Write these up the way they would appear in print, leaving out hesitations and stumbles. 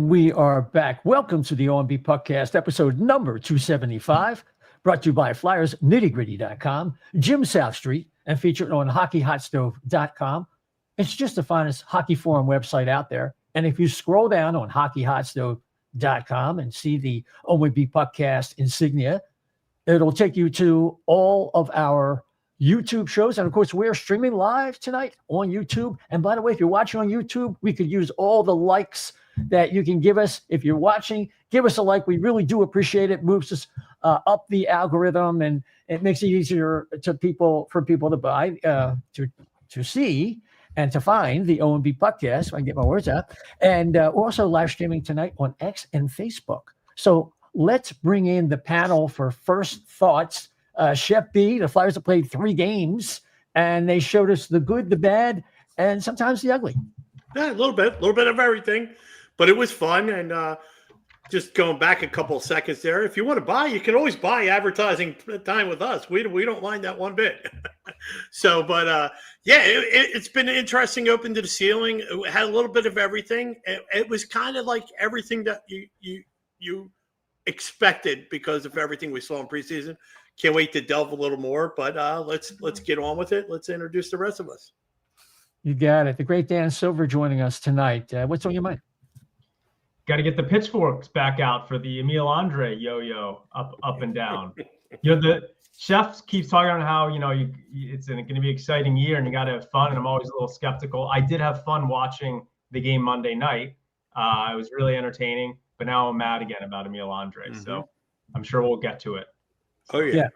And we are back. Welcome to the O&B Puckcast, episode number 275, brought to you by FlyersNittyGritty.com, Jim South Street, and featured on HockeyHotStove.com. It's just the finest hockey forum website out there. And if you scroll down on HockeyHotStove.com and see the O&B Puckcast insignia, it'll take you to all of our YouTube shows. And of course, we're streaming live tonight on YouTube. And by the way, if you're watching on YouTube, we could use all the likes that you can give us. If you're watching, give us a like. We really do appreciate it. Moves us up the algorithm, and it makes it easier for people to buy, to see and to find the O&B Puckcast. I can get my words out. And we're also live streaming tonight on X and Facebook. So let's bring in the panel for first thoughts. Chef B, the Flyers have played 3 games, and they showed us the good, the bad, and sometimes the ugly. Yeah, a little bit of everything, but it was fun. And just going back a couple of seconds there, if you want to buy, you can always buy advertising time with us. We don't mind that one bit. So, but yeah, it's been an interesting open to the ceiling. It had a little bit of everything. It was kind of like everything that you expected because of everything we saw in preseason. Can't wait to delve a little more, but let's get on with it. Let's introduce the rest of us. You got it. The great Dan Silver joining us tonight. What's on your mind? Got to get the pitchforks back out for the Emil Andrae yo-yo up and down. The chef keeps talking about how it's going to be an exciting year and you got to have fun. And I'm always a little skeptical. I did have fun watching the game Monday night. It was really entertaining. But now I'm mad again about Emil Andrae. Mm-hmm. So I'm sure we'll get to it. Oh yeah.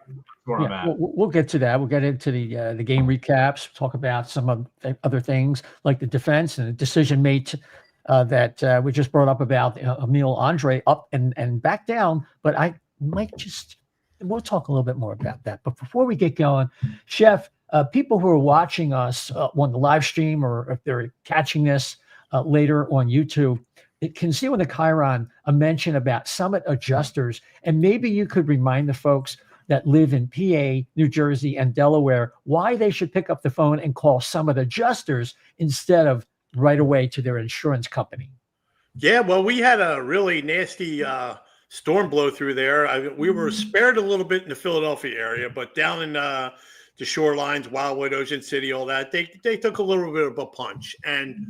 We'll get to that. We'll get into the game recaps. Talk about some of the other things like the defense and the decision made that we just brought up about Emil Andrae up and back down. But I might we'll talk a little bit more about that. But before we get going, Chef, people who are watching us on the live stream or if they're catching this later on YouTube, it can see on the Chiron a mention about summit adjusters. And maybe you could remind the folks that live in PA, New Jersey, and Delaware why they should pick up the phone and call summit adjusters instead of right away to their insurance company. Yeah, well, we had a really nasty storm blow through there. We were spared a little bit in the Philadelphia area, but down in the shorelines, Wildwood, Ocean City, all that, they took a little bit of a punch. And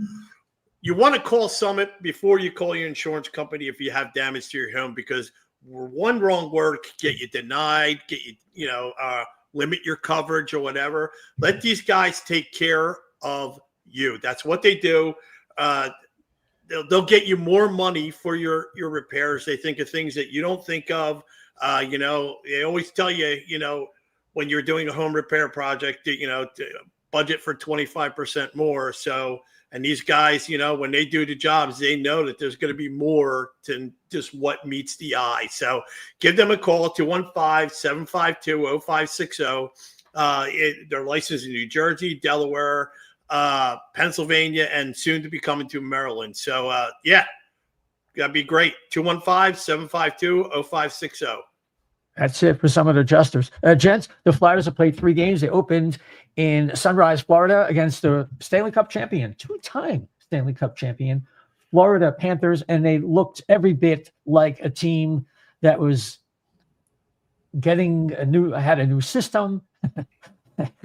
you want to call Summit before you call your insurance company if you have damage to your home, because one wrong word could get you denied, get you, limit your coverage or whatever. Let these guys take care of you. That's what they do. They'll get you more money for your repairs. They think of things that you don't think of. They always tell you, when you're doing a home repair project, to budget for 25% more. So, and these guys, when they do the jobs, they know that there's going to be more than just what meets the eye. So give them a call, 215-752-0560. They're licensed in New Jersey, Delaware, Pennsylvania, and soon to be coming to Maryland. So, that'd be great. 215-752-0560. That's it for some of the adjusters. Gents, the Flyers have played 3 games. They opened in Sunrise, Florida against the Stanley Cup champion, 2-time Stanley Cup champion, Florida Panthers, and they looked every bit like a team that was had a new system,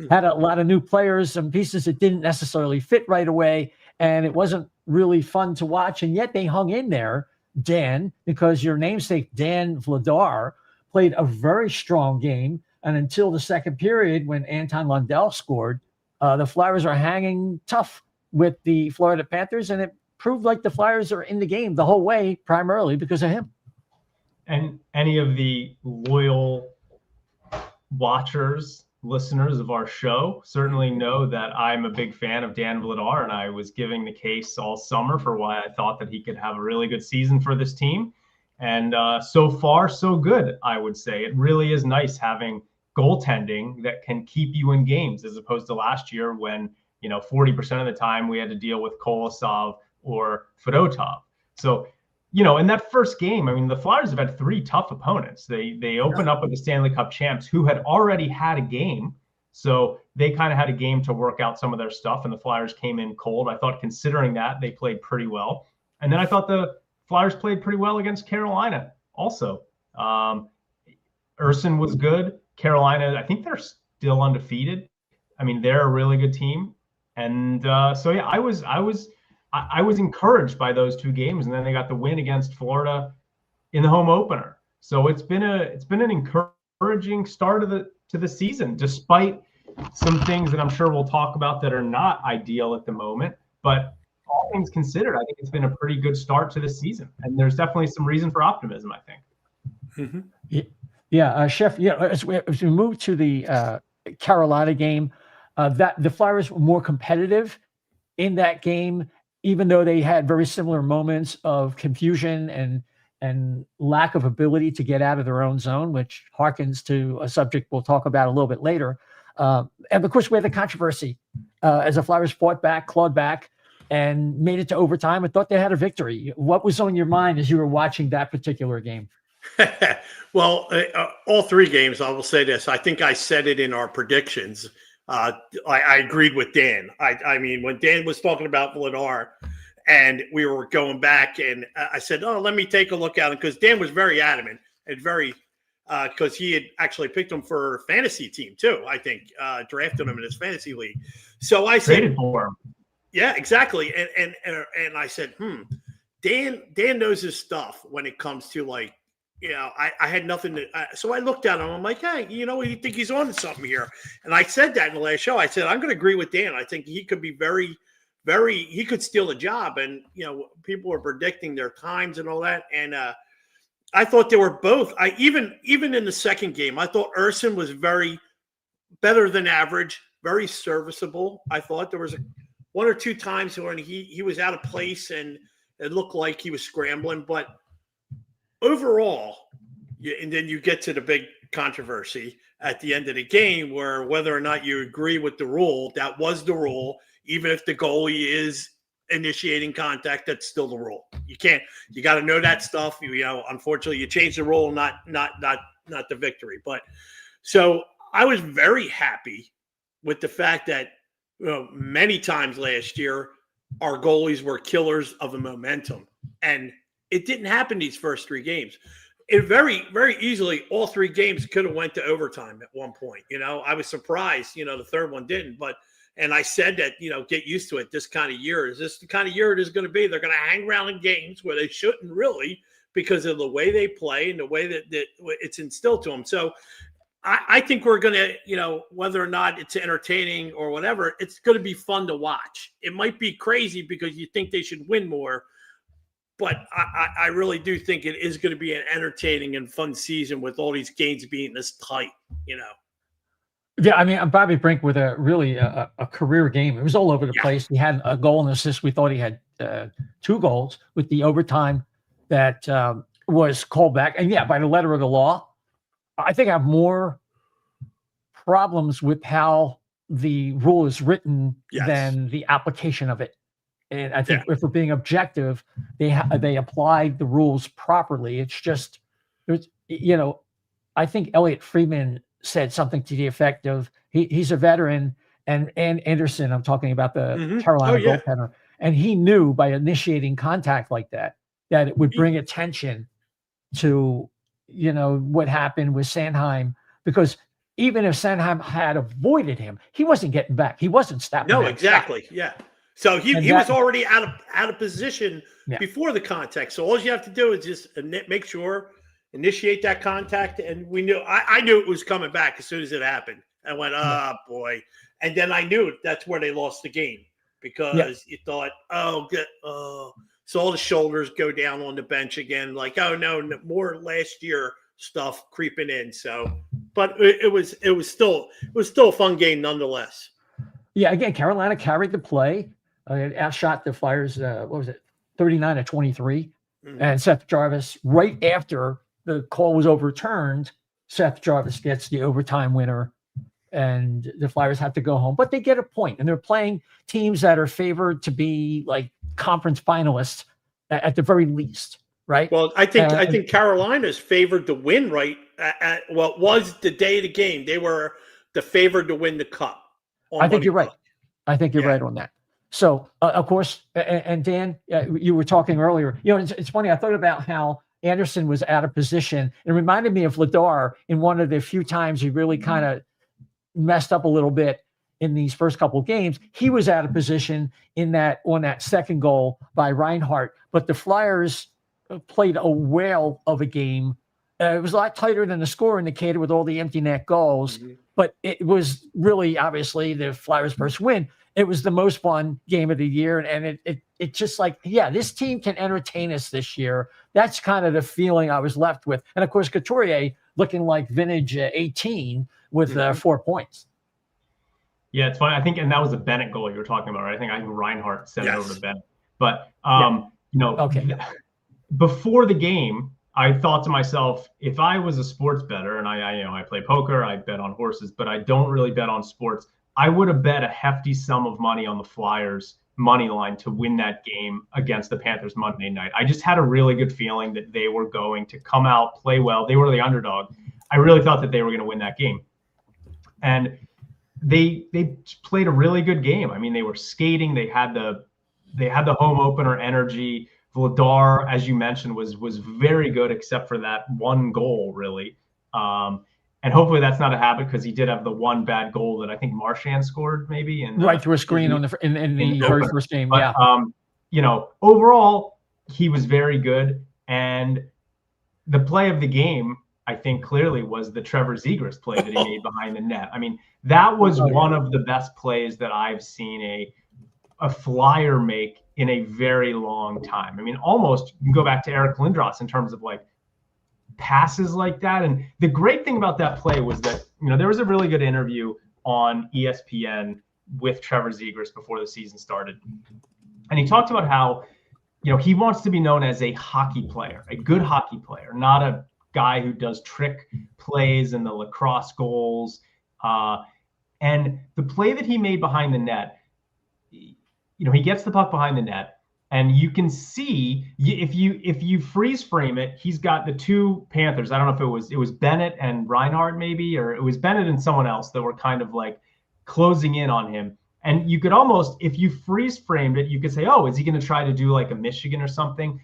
had a lot of new players, some pieces that didn't necessarily fit right away, and it wasn't really fun to watch. And yet they hung in there, Dan, because your namesake, Dan Vladar, played a very strong game. And until the second period, when Anton Lundell scored, the Flyers are hanging tough with the Florida Panthers. And it proved like the Flyers are in the game the whole way, primarily because of him. And any of the loyal watchers, listeners of our show certainly know that I'm a big fan of Dan Vladar. And I was giving the case all summer for why I thought that he could have a really good season for this team. And so far, so good, I would say. It really is nice having goaltending that can keep you in games, as opposed to last year when, 40% of the time we had to deal with Kolosov or Fedotov. So, in that first game, the Flyers have had 3 tough opponents. They opened up with the Stanley Cup champs who had already had a game. So they kind of had a game to work out some of their stuff, and the Flyers came in cold. I thought, considering that, they played pretty well. And then I thought the Flyers played pretty well against Carolina also. Urson was good. Carolina, I think they're still undefeated. I mean, they're a really good team. And so, yeah, I was encouraged by those two games. And then they got the win against Florida in the home opener. So it's been an encouraging start to the season, despite some things that I'm sure we'll talk about that are not ideal at the moment. But all things considered, I think it's been a pretty good start to the season. And there's definitely some reason for optimism, I think. Mm-hmm. Yeah, Chef, as we move to the Carolina game, that the Flyers were more competitive in that game, even though they had very similar moments of confusion and lack of ability to get out of their own zone, which harkens to a subject we'll talk about a little bit later. And of course, we had the controversy as the Flyers fought back, clawed back, and made it to overtime and thought they had a victory. What was on your mind as you were watching that particular game? Well, all three games, I will say this. I think I said it in our predictions. I agreed with Dan. I mean, when Dan was talking about Vladar and we were going back, and I said, oh, let me take a look at him, because Dan was very adamant and very because he had actually picked him for a fantasy team too, I think, drafted him in his fantasy league. So I said, traded for him. Yeah, exactly. And I said, Dan knows his stuff when it comes to, like, I had nothing to, so I looked at him. I'm like, hey, you think he's on to something here? And I said that in the last show. I said, I'm going to agree with Dan. I think he could be very, very, he could steal a job. And, people were predicting their times and all that. And I thought they were both, even in the second game, I thought Urson was very better than average, very serviceable. I thought there was one or two times when he was out of place and it looked like he was scrambling, but overall, and then you get to the big controversy at the end of the game, where whether or not you agree with the rule, that was the rule. Even if the goalie is initiating contact, that's still the rule. You got to know that stuff. Unfortunately, you change the rule, not the victory. But so I was very happy with the fact that many times last year our goalies were killers of the momentum, and it didn't happen these first three games. It very, very easily, all three games could have went to overtime at one point. I was surprised, the third one didn't. And I said that, get used to it. This kind of year, is this the kind of year it is going to be? They're going to hang around in games where they shouldn't really, because of the way they play and the way that it's instilled to them. So I think we're going to, whether or not it's entertaining or whatever, it's going to be fun to watch. It might be crazy because you think they should win more, but I really do think it is going to be an entertaining and fun season with all these games being this tight, Yeah, I mean, Bobby Brink with a career game. It was all over the place. He had a goal and assist. We thought he had 2 goals with the overtime that was called back. And by the letter of the law, I think I have more problems with how the rule is written than the application of it. And I think if we're being objective, they applied the rules properly. It's just, I think Elliot Friedman said something to the effect of he's a veteran, and Anderson, I'm talking about the Carolina goaltender, and he knew by initiating contact like that it would bring attention to what happened with Sanheim, because even if Sanheim had avoided him, he wasn't getting back. He wasn't stopping. No, exactly. Shot. Yeah. So he was already out of position before the contact. So all you have to do is just make sure, initiate that contact. And we knew, I knew it was coming back as soon as it happened. I went, boy. And then I knew that's where they lost the game, because you thought, so all the shoulders go down on the bench again. Like, oh no, more last year stuff creeping in. So, but it was still a fun game nonetheless. Yeah. Again, Carolina carried the play. It outshot the Flyers. 39-23, and Seth Jarvis, right after the call was overturned, Seth Jarvis gets the overtime winner, and the Flyers have to go home. But they get a point, and they're playing teams that are favored to be like conference finalists at the very least, right? Well, I think Carolina's favored to win, right? It was the day of the game. They were the favored to win the cup. I think you're right. I think you're right on that. So, of course, and Dan, you were talking earlier. It's funny. I thought about how Anderson was out of position. It reminded me of Ladar in one of the few times he really kind of messed up a little bit in these first couple of games. He was out of position on that second goal by Reinhardt. But the Flyers played a whale of a game. It was a lot tighter than the score indicated with all the empty net goals. Mm-hmm. But it was really, obviously, the Flyers' first win. It was the most fun game of the year. And it just like, yeah, this team can entertain us this year. That's kind of the feeling I was left with. And, of course, Couturier looking like vintage 18 with 4 points. Yeah, it's funny. I think, and that was the Bennett goal you were talking about, right? I think Reinhardt sent it over to Bennett. But, before the game, I thought to myself, if I was a sports bettor, and I play poker, I bet on horses, but I don't really bet on sports, I would have bet a hefty sum of money on the Flyers money line to win that game against the Panthers Monday night. I just had a really good feeling that they were going to come out, play well. They were the underdog. I really thought that they were going to win that game. And they played a really good game. I mean, they were skating. They had the home opener energy. Vladar, as you mentioned, was very good, except for that one goal, really. And hopefully that's not a habit, because he did have the one bad goal that I think Marchand scored, maybe. Right through a screen in the very first game. But, overall, he was very good. And the play of the game, I think, clearly was the Trevor Zegras play that he made behind the net. I mean, that was one of the best plays that I've seen a Flyer make in a very long time. I mean, almost you can go back to Eric Lindros in terms of like passes like that. And the great thing about that play was that, there was a really good interview on ESPN with Trevor Zegras before the season started. And he talked about how, he wants to be known as a hockey player, a good hockey player, not a guy who does trick plays and the lacrosse goals. And the play that he made behind the net, he gets the puck behind the net, and you can see if you freeze frame it, he's got the two Panthers. I don't know if it was Bennett and Reinhardt, maybe, or it was Bennett and someone else that were kind of like closing in on him. And you could almost, if you freeze framed it, you could say, oh, is he going to try to do like a Michigan or something?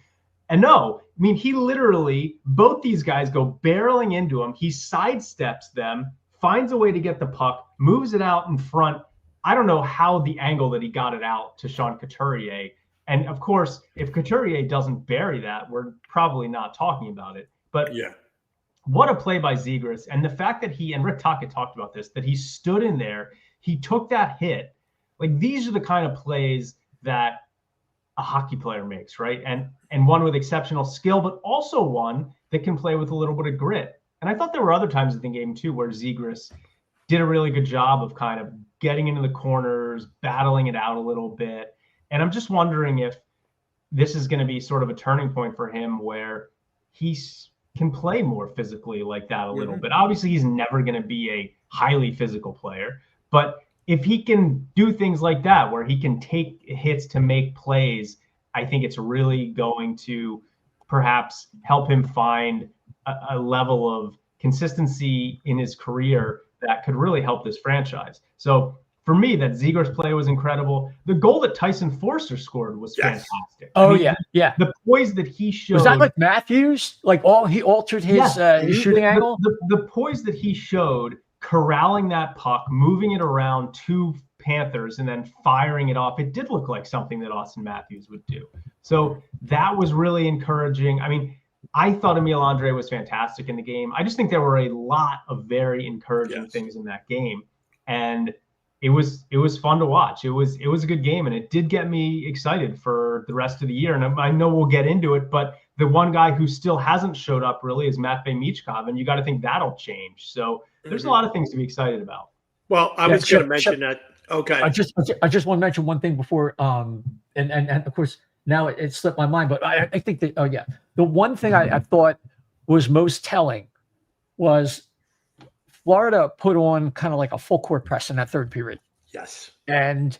And no, I mean, he literally, both these guys go barreling into him. He sidesteps them, finds a way to get the puck, moves it out in front. I don't know how the angle that he got it out to Sean Couturier. And of course, if Couturier doesn't bury that, we're probably not talking about it. But yeah, what a play by Zegras. And the fact that and Rick Tocchet talked about this, that he stood in there, he took that hit. Like, these are the kind of plays that a hockey player makes, right? And one with exceptional skill, but also one that can play with a little bit of grit. And I thought there were other times in the game too where Zegras did a really good job of kind of getting into the corners, battling it out a little bit. And I'm just wondering if this is going to be sort of a turning point for him where he can play more physically like that a little bit. Obviously, he's never going to be a highly physical player, but if he can do things like that, where he can take hits to make plays, I think it's really going to perhaps help him find a level of consistency in his career that could really help this franchise. So for me, that Zegras play was incredible. The goal that Tyson Forster scored was fantastic. Oh, I mean, yeah. The poise that he showed. Was that like Matthews? Like he altered his shooting angle? The poise that he showed, corralling that puck, moving it around two Panthers, and then firing it off. It did look like something that Austin Matthews would do. So that was really encouraging. I mean, I thought Emil Andrae was fantastic in the game. I just think there were a lot of very encouraging things in that game. And it was fun to watch. It was a good game, and it did get me excited for the rest of the year. And I know we'll get into it, but the one guy who still hasn't showed up really is Matvei Michkov, and you got to think that'll change. So there's a lot of things to be excited about. Well, I was going to mention that. Okay. I just want to mention one thing before, and of course now it slipped my mind, but I think that the one thing I thought was most telling was Florida put on kind of like a full court press in that third period. Yes. And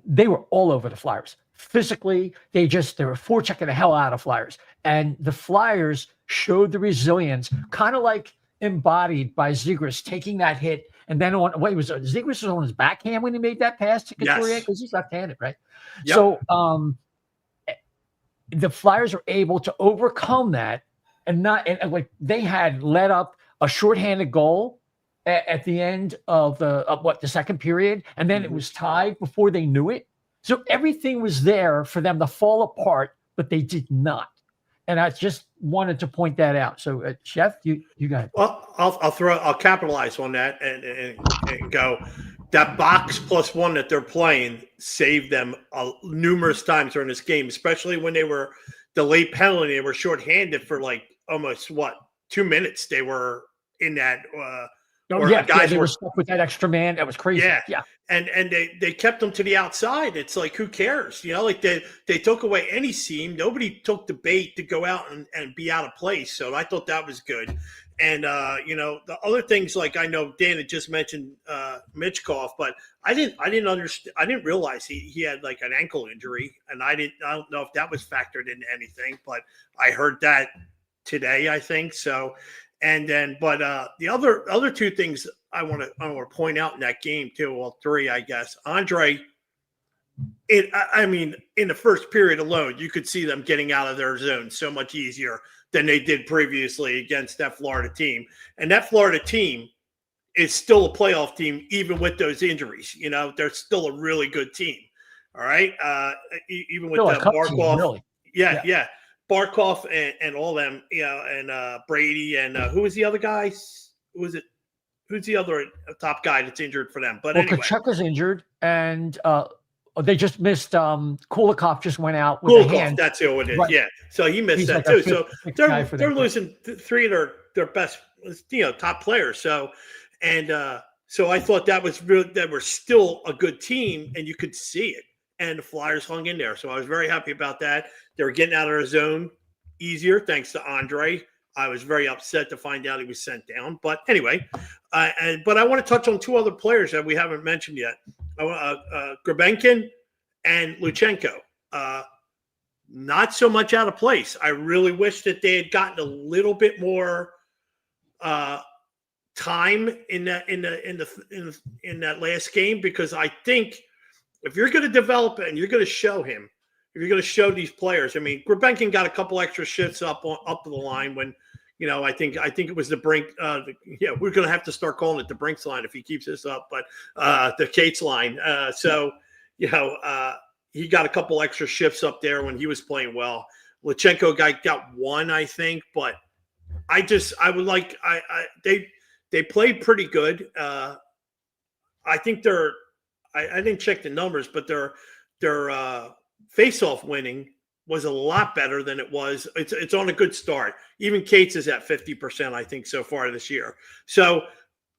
they were all over the Flyers. Physically, they were forechecking the hell out of Flyers. And the Flyers showed the resilience, kind of like embodied by Zegras, taking that hit And then Ziegler was on his backhand when he made that pass to Couturier because he's left-handed, right? Yep. So the Flyers are able to overcome that and like they had let up a shorthanded goal at the end of the second period, and then it was tied before they knew it. So everything was there for them to fall apart, but they did not. And I just wanted to point that out. So, Chef, you got it. Well, I'll capitalize on that and go. That box plus one that they're playing saved them numerous times during this game, especially when they were the late penalty. They were shorthanded for like almost 2 minutes. They were in that. They were stuck with that extra man. That was crazy. Yeah. And they kept them to the outside. It's like, who cares? Like they took away any seam. Nobody took the bait to go out and be out of place. So I thought that was good. And the other things, like I know Dan had just mentioned Michkov, but I didn't understand. I didn't realize he had like an ankle injury, and I don't know if that was factored into anything, but I heard that today, I think so. And then, but the other two things I want to point out in that game too. Well, three, I guess. Andrae. In the first period alone, you could see them getting out of their zone so much easier than they did previously against that Florida team. And that Florida team is still a playoff team, even with those injuries. They're still a really good team. All right, even with the Barkov. Really. Yeah. Barkov and all them, and Brady and who was the other guy? Who's the other top guy that's injured for them? But anyway, Kachuk is injured, and they just missed. Kulikov just went out with a hand. That's who it is. Right. Yeah, so he missed that like too. So they're losing three of their best, top players. So so I thought that was real. That were still a good team, and you could see it. And the Flyers hung in there. So I was very happy about that. They were getting out of their zone easier thanks to Andrae. I was very upset to find out he was sent down. But anyway, but I want to touch on two other players that we haven't mentioned yet. Grabenkin and Luchenko. Not so much out of place. I really wish that they had gotten a little bit more time in that last game, because I think if you're going to develop it and you're going to show him, if you're going to show these players, Grabenkin got a couple extra shifts up the line when, I think it was the Brink. We're going to have to start calling it the Brinks line if he keeps this up, but the Cates line. He got a couple extra shifts up there when he was playing well. Luchenko got one, I think, but they played pretty good. I think I didn't check the numbers, but their face-off winning was a lot better than it was. It's on a good start. Even Cates is at 50%, I think, so far this year. So,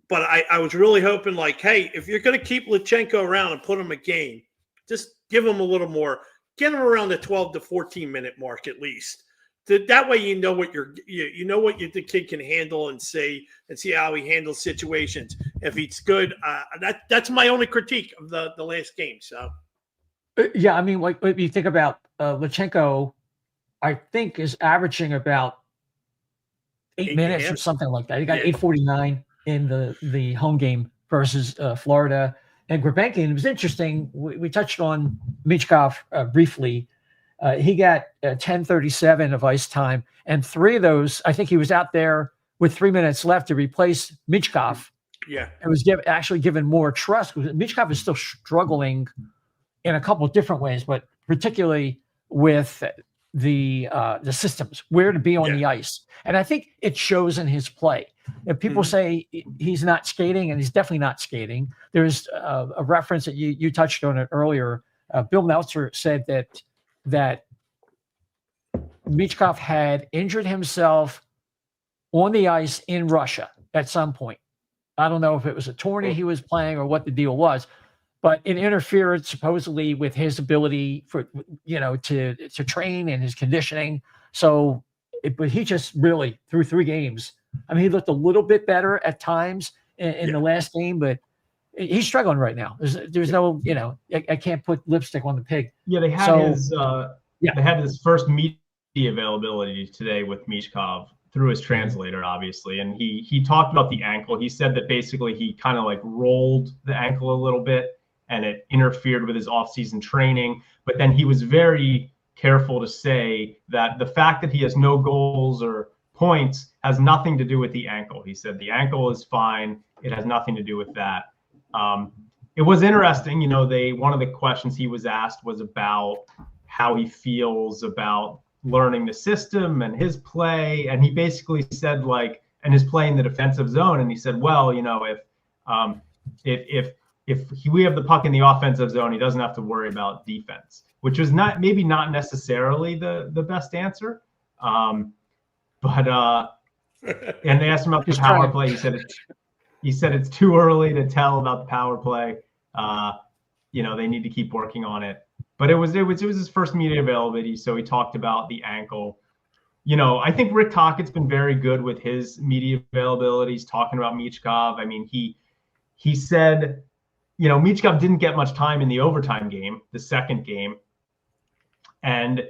but I was really hoping, like, hey, if you're going to keep Luchenko around and put him a game, just give him a little more. Get him around the 12 to 14 minute mark at least. That way, you know what the kid can handle and see how he handles situations. If he's good, that's my only critique of the last game. So, yeah, like if you think about Luchenko, I think is averaging about 8 minutes or something like that. He got 8:49 in the home game versus Florida. And Grabenkin, it was interesting. We touched on Michkov briefly. He got 10:37 of ice time, and three of those, I think he was out there with 3 minutes left to replace Michkov. Yeah, and was actually given more trust. Michkov is still struggling in a couple of different ways, but particularly with the systems, where to be on the ice, and I think it shows in his play. If people say he's not skating, and he's definitely not skating, there's a reference that you touched on it earlier. Bill Meltzer said that Michkov had injured himself on the ice in Russia at some point. I don't know if it was a tourney he was playing or what the deal was, but it interfered supposedly with his ability to train and his conditioning. So, but he just really through 3 games. He looked a little bit better at times in the last game, but he's struggling right now. There's no, I can't put lipstick on the pig. Yeah, they had they had his first media availability today with Michkov through his translator, obviously. And he talked about the ankle. He said that basically he kind of like rolled the ankle a little bit and it interfered with his off-season training. But then he was very careful to say that the fact that he has no goals or points has nothing to do with the ankle. He said the ankle is fine. It has nothing to do with that. It was interesting, you know, one of the questions he was asked was about how he feels about learning the system and his play. And he basically said and his play in the defensive zone. And he said, well, you know, if we have the puck in the offensive zone, he doesn't have to worry about defense, which was maybe not necessarily the best answer. And they asked him about the power play. He said it's too early to tell about the power play. You know, they need to keep working on it. But it was his first media availability, so he talked about the ankle. You know, I think Rick Tocchet's been very good with his media availabilities, talking about Michkov. I mean, he said, you know, Michkov didn't get much time in the overtime game, the second game, and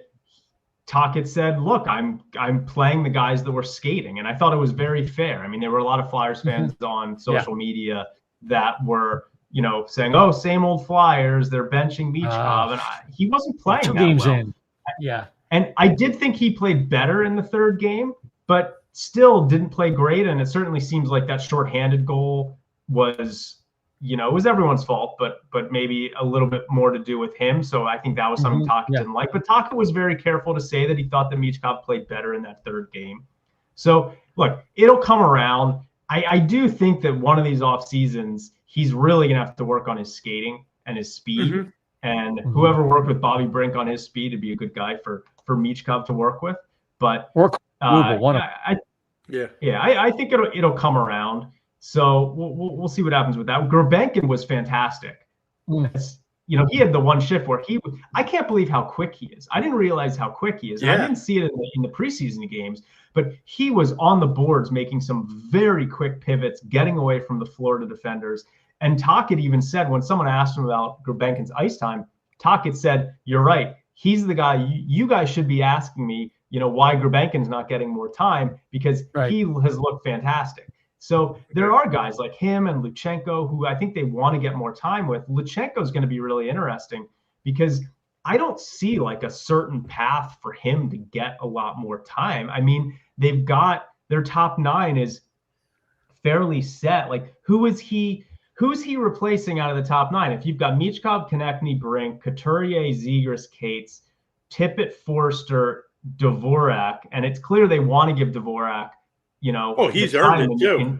Tocchet said, look, I'm playing the guys that were skating. And I thought it was very fair. I mean, there were a lot of Flyers fans on social media that were, you know, saying, oh, same old Flyers, they're benching Michkov. And he wasn't playing 2 that games well. in. Yeah. And I did think he played better in the third game, but still didn't play great. And it certainly seems like that shorthanded goal was, you know, it was everyone's fault, but maybe a little bit more to do with him. So I think that was something Tocchet didn't like. But Tocchet was very careful to say that he thought that Michkov played better in that third game. So look, it'll come around. I do think that one of these off seasons, he's really going to have to work on his skating and his speed. And whoever worked with Bobby Brink on his speed to be a good guy for Michkov to work with. But I think it'll come around. So we'll see what happens with that. Gurbenkin was fantastic. You know, he had the one shift where I can't believe how quick he is. I didn't realize how quick he is. And I didn't see it in the preseason games, but he was on the boards making some very quick pivots, getting away from the Florida defenders. And Tocchet even said, when someone asked him about Gurbenkin's ice time, Tocchet said, you're right. He's the guy you guys should be asking me, you know, why Gurbenkin's not getting more time, because he has looked fantastic. So there are guys like him and Luchenko who I think they want to get more time with. Luchenko is going to be really interesting because I don't see like a certain path for him to get a lot more time. I mean, they've got their top 9 is fairly set. Like who's he replacing out of the top 9? If you've got Michkov, Konechny, Brink, Couturier, Zegras, Cates, Tippett, Forster, Dvorak, and it's clear they want to give Dvorak, you know, he's earned it too.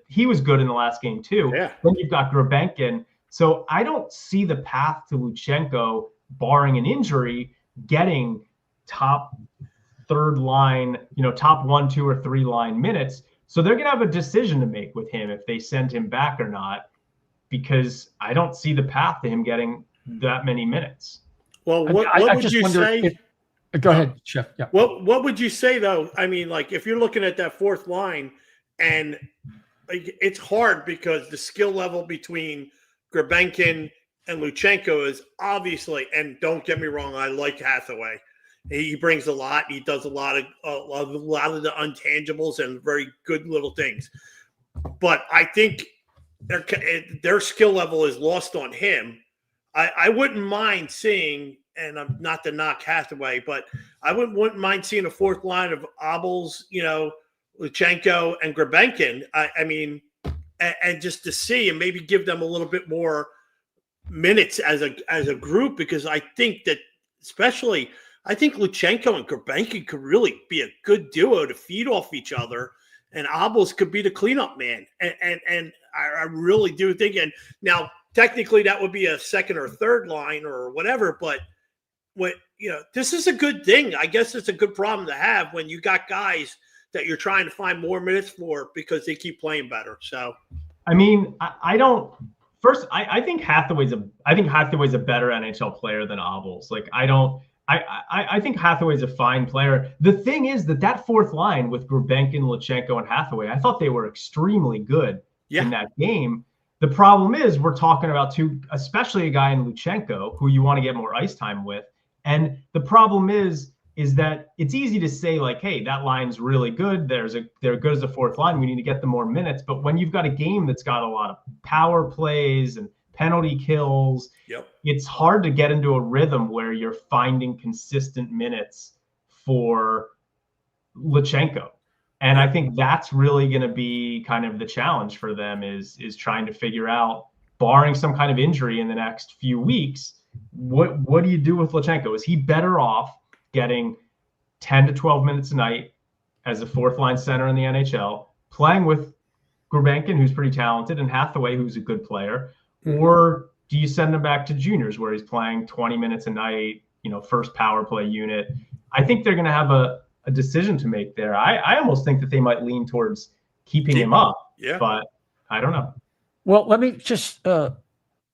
He was good in the last game too. Yeah. Then you've got Gurbenkin. So I don't see the path to Luchenko, barring an injury, getting top third line, you know, top 1, 2, or 3 line minutes. So they're going to have a decision to make with him if they send him back or not, because I don't see the path to him getting that many minutes. Well, what would you say? Go ahead, Chef. Yeah. What would you say though? I mean, like if you're looking at that fourth line, and like, it's hard because the skill level between Gurbenkin and Luchenko is obviously, and don't get me wrong, I like Hathaway. He brings a lot. He does a lot of the intangibles and very good little things. But I think their skill level is lost on him. I wouldn't mind seeing, and I'm not to knock Hathaway, but I wouldn't mind seeing a fourth line of Obels, you know, Luchenko and Gurbenkin. I mean, and just to see and maybe give them a little bit more minutes as a group, because I think that especially I think Luchenko and Gurbenkin could really be a good duo to feed off each other, and Obels could be the cleanup man. And I really do think, and now technically that would be a second or third line or whatever, but this is a good thing. I guess it's a good problem to have when you got guys that you're trying to find more minutes for because they keep playing better. So, I mean, I think Hathaway's a better NHL player than Obels. Like, I think Hathaway's a fine player. The thing is that fourth line with Gurbenkin, Luchenko, and Hathaway, I thought they were extremely good in that game. The problem is we're talking about especially a guy in Luchenko who you want to get more ice time with. And the problem is is that it's easy to say like, hey, that line's really good. They're good as a fourth line. We need to get them more minutes. But when you've got a game that's got a lot of power plays and penalty kills, it's hard to get into a rhythm where you're finding consistent minutes for Lutsenko. And I think that's really going to be kind of the challenge for them is trying to figure out, barring some kind of injury in the next few weeks, what do you do with Lutsenko? Is he better off getting 10 to 12 minutes a night as a fourth line center in the NHL, playing with Gulbenkian, who's pretty talented, and Hathaway, who's a good player? Or do you send him back to juniors where he's playing 20 minutes a night, first power play unit? I think they're going to have a decision to make there. I almost think that they might lean towards keeping him up, but I don't know. Well, let me just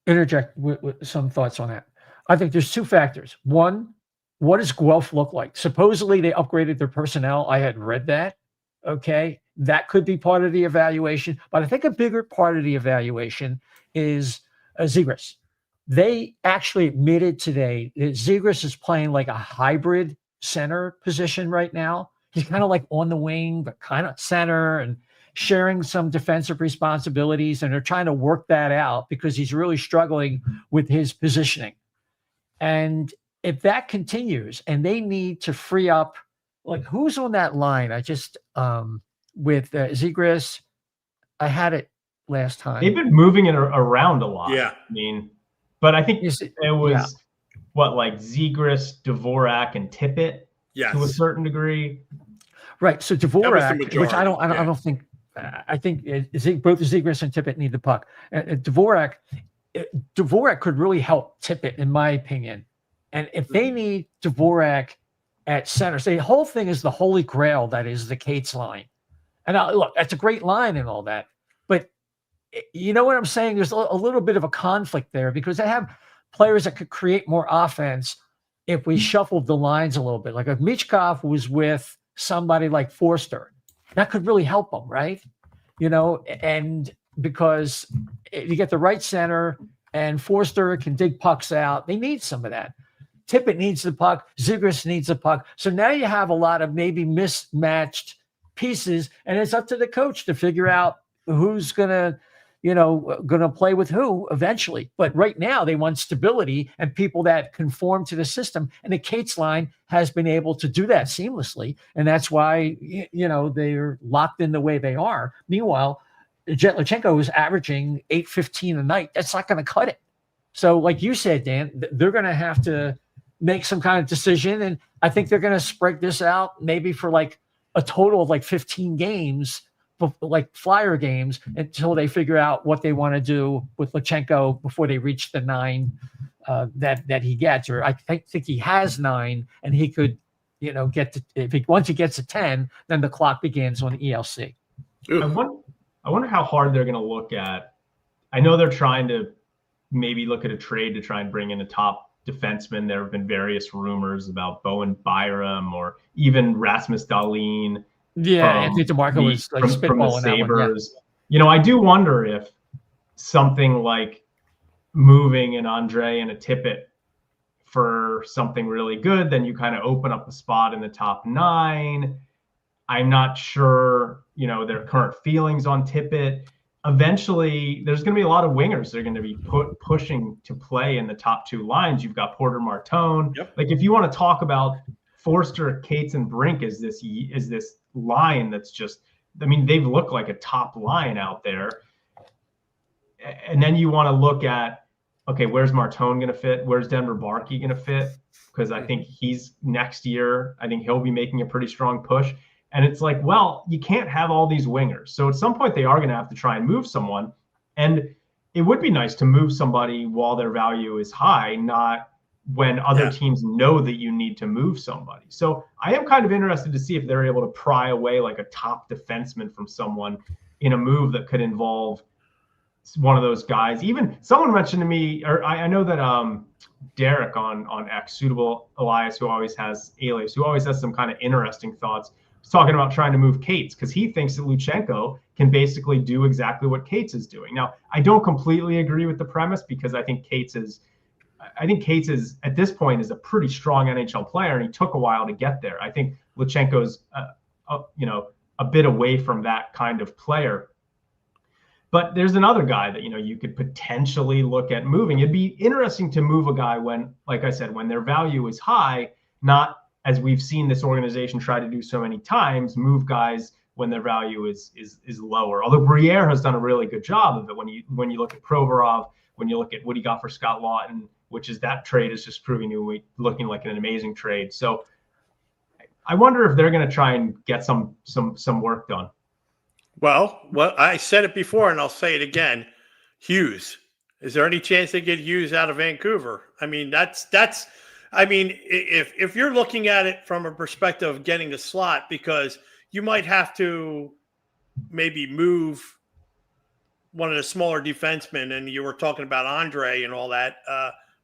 interject with some thoughts on that. I think there's two factors. One, what does Guelph look like? Supposedly they upgraded their personnel. I had read that. Okay. That could be part of the evaluation, but I think a bigger part of the evaluation is Zegras. They actually admitted today that Zegras is playing like a hybrid center position right now. He's kind of like on the wing, but kind of center and sharing some defensive responsibilities. And they're trying to work that out because he's really struggling with his positioning. And if that continues and they need to free up, like who's on that line? I just, with Zegras, I had it last time. They've been moving it around a lot. Yeah. I mean, but I think it was like Zegras, Dvorak, and Tippett to a certain degree. Right. So Dvorak, which I don't think, I think both Zegras and Tippett need the puck. Dvorak could really help Tippett, in my opinion. And if they need Dvorak at center, so the whole thing is the holy grail that is the Cates line. And look, that's a great line and all that. But you know what I'm saying? There's a little bit of a conflict there because they have players that could create more offense if we shuffled the lines a little bit. Like if Michkov was with somebody like Forster, that could really help them, right? And because you get the right center and Forster can dig pucks out, they need some of that. Tippett needs the puck. Zegras needs the puck. So now you have a lot of maybe mismatched pieces, and it's up to the coach to figure out who's going to play with who eventually. But right now they want stability and people that conform to the system. And the Cates line has been able to do that seamlessly. And that's why, they're locked in the way they are. Meanwhile, Jet Lutsenko is averaging 8:15 a night. That's not going to cut it. So like you said, Dan, they're going to have to make some kind of decision. And I think they're going to spread this out maybe for like a total of like 15 games, like Flyer games, until they figure out what they want to do with Lutsenko before they reach the 9 that he gets. Or I think he has 9, and he could, get to once he gets to 10, then the clock begins on the ELC. I wonder how hard they're going to look at. I know they're trying to maybe look at a trade to try and bring in a top defenseman. There have been various rumors about Bowen Byram or even Rasmus Dahlin. Yeah, Anthony DeMarco was like spitballing that Sabres. Yeah. I do wonder if something like moving an Andrae and a Tippett for something really good, then you kind of open up the spot in the top 9. I'm not sure, their current feelings on Tippett. Eventually, there's going to be a lot of wingers that are going to be pushing to play in the top 2 lines. You've got Porter Martone. Yep. Like if you want to talk about Forster, Cates, and Brink is this line that's just, they've looked like a top line out there. And then you want to look at, okay, where's Martone going to fit? Where's Denver Barkey going to fit? Because I think he's next year, I think he'll be making a pretty strong push. And it's like, well, you can't have all these wingers. So at some point they are going to have to try and move someone. And it would be nice to move somebody while their value is high, not when other teams know that you need to move somebody. So I am kind of interested to see if they're able to pry away like a top defenseman from someone in a move that could involve one of those guys. Even someone mentioned to me, or I know that Derek on X, Suitable Elias, who always has some kind of interesting thoughts, was talking about trying to move Cates because he thinks that Lutsenko can basically do exactly what Cates is doing. Now, I don't completely agree with the premise because I think Cates is I think Cates is at this point is a pretty strong NHL player, and he took a while to get there. I think Luchenko's a bit away from that kind of player. But there's another guy that, you could potentially look at moving. It'd be interesting to move a guy when, like I said, when their value is high, not as we've seen this organization try to do so many times, move guys when their value is lower. Although Briere has done a really good job of it when you look at Provorov, when you look at what he got for Scott Lawton, which is that trade is just proving to be looking like an amazing trade. So I wonder if they're going to try and get some work done. Well, I said it before, and I'll say it again. Hughes. Is there any chance they get Hughes out of Vancouver? I mean, if you're looking at it from a perspective of getting a slot, because you might have to maybe move one of the smaller defensemen, and you were talking about Andrae and all that.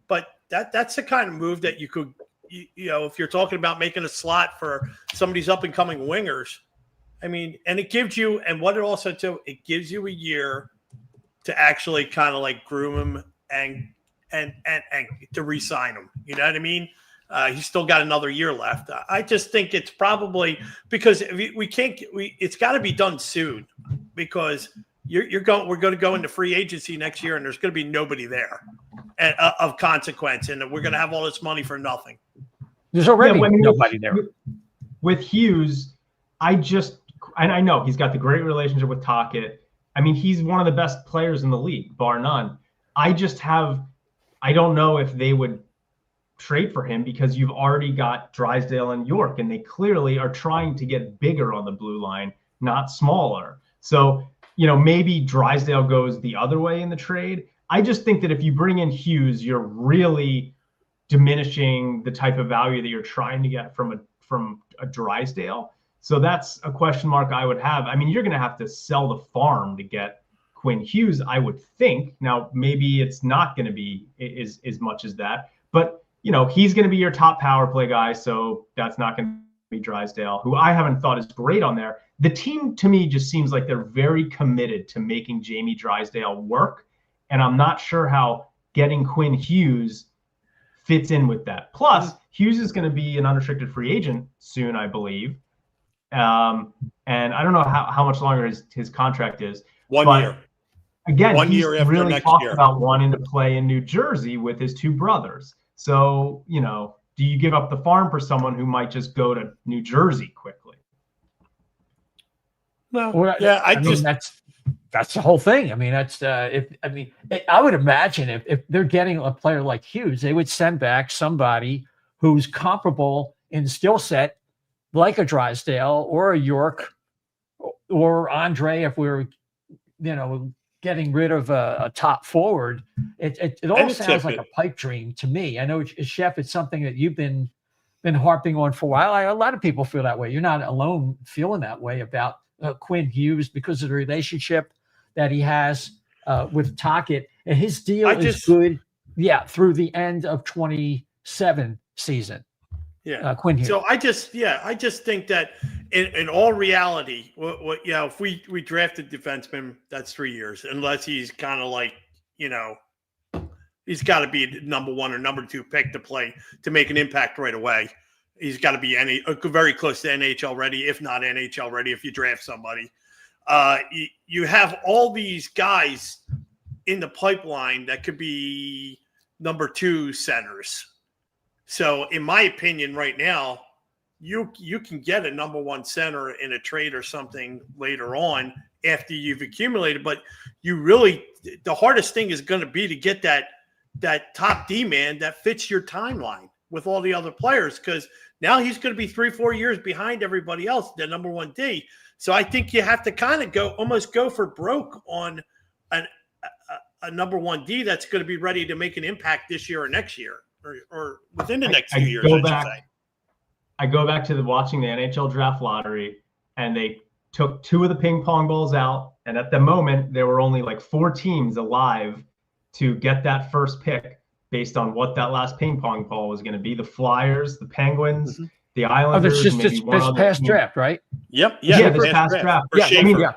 But that's the kind of move that you could, if you're talking about making a slot for some of these up and coming wingers. I mean, and it gives you, and what it also too, it gives you a year to actually kind of like groom him and to re-sign him. You know what I mean? He's still got another year left. I just think it's probably because it's got to be done soon, because we're going to go into free agency next year, and there's going to be nobody there of consequence, and we're going to have all this money for nothing. There's already nobody there. With Hughes, I know he's got the great relationship with Tocchet. I mean, he's one of the best players in the league, bar none. I don't know if they would trade for him, because you've already got Drysdale and York, and they clearly are trying to get bigger on the blue line, not smaller. So, maybe Drysdale goes the other way in the trade. I just think that if you bring in Hughes, you're really diminishing the type of value that you're trying to get from a Drysdale. So that's a question mark I would have. I mean, you're going to have to sell the farm to get Quinn Hughes, I would think. Now, maybe it's not going to be as much as that, but he's going to be your top power play guy. So that's not going to be Drysdale, who I haven't thought is great on there. The team to me just seems like they're very committed to making Jamie Drysdale work. And I'm not sure how getting Quinn Hughes fits in with that. Plus, Hughes is going to be an unrestricted free agent soon, I believe. And I don't know how much longer his contract is. 1 year. Again, 1 he's year after really next talked year. about wanting to play in New Jersey with his two brothers. So, do you give up the farm for someone who might just go to New Jersey quickly? No, that's the whole thing. I mean, I would imagine if they're getting a player like Hughes, they would send back somebody who's comparable in skill set, like a Drysdale or a York or Andrae. If we're, getting rid of a top forward, it all sounds like a pipe dream to me. I know, Chef, it's something that you've been harping on for a while. A lot of people feel that way. You're not alone feeling that way about Quinn Hughes, because of the relationship that he has with Tocchet, and his deal is good. Yeah, through the end of 27 season. Yeah, Quinn Hughes. So I just think that in all reality, if we drafted defenseman, that's 3 years, unless he's kind of like, he's got to be number one or number two pick to make an impact right away. He's got to be very close to NHL ready, if not NHL ready, if you draft somebody. You have all these guys in the pipeline that could be number two centers. So in my opinion right now, you can get a number one center in a trade or something later on after you've accumulated. But the hardest thing is going to be to get that top D man that fits your timeline with all the other players, because now he's going to be 3-4 years behind everybody else, the number one D. So I think you have to kind of almost go for broke on a number one D that's going to be ready to make an impact this year or next year, or within the next few years. I go back to watching the NHL draft lottery, and they took two of the ping pong balls out. And at the moment, there were only like 4 teams alive to get that first pick based on what that last ping pong ball was going to be. The Flyers, the Penguins, the Oh, Islanders, that's just maybe this, one this other past team. draft, right? Yep. Yeah, the this past draft. For Yeah, I mean, Schaefer.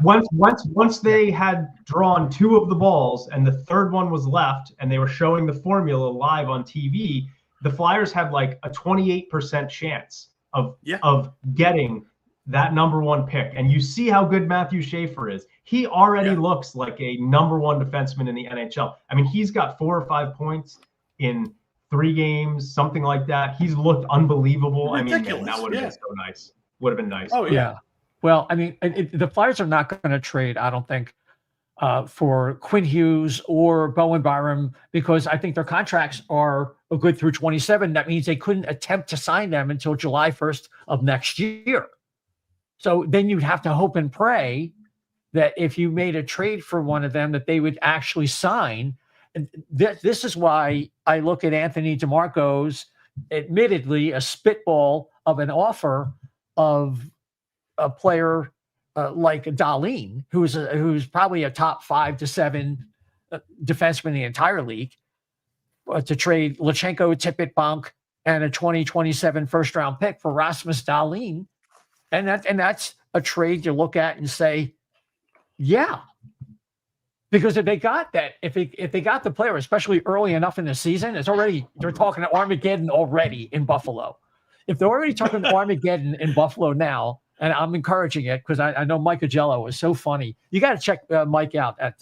once they had drawn 2 of the balls and the third one was left, and they were showing the formula live on TV, the Flyers had like a 28% chance of getting that number 1 pick. And you see how good Matthew Schaefer is. He already looks like a number 1 defenseman in the NHL. I mean, he's got 4 or 5 points in 3 games, something like that. He's looked unbelievable. Ridiculous. I mean, man, that would have been so nice. Would have been nice. Oh, yeah. Well, I mean, the Flyers are not going to trade, I don't think, for Quinn Hughes or Bowen Byram, because I think their contracts are good through 27. That means they couldn't attempt to sign them until July 1st of next year. So then you'd have to hope and pray that if you made a trade for one of them, that they would actually sign. And this is why I look at Anthony DeMarco's, admittedly, a spitball of an offer of a player like Dahlin, who's probably a top 5 to 7 defenseman in the entire league, to trade Lachenko, Tippett, Bonk, and a 2027 first-round pick for Rasmus Dahlin. And that's a trade you look at and say, yeah. Because if they got that, if they got the player, especially early enough in the season, they're talking Armageddon already in Buffalo. If they're already talking Armageddon in Buffalo now, and I'm encouraging it because I know Mike Agello is so funny. You got to check Mike out at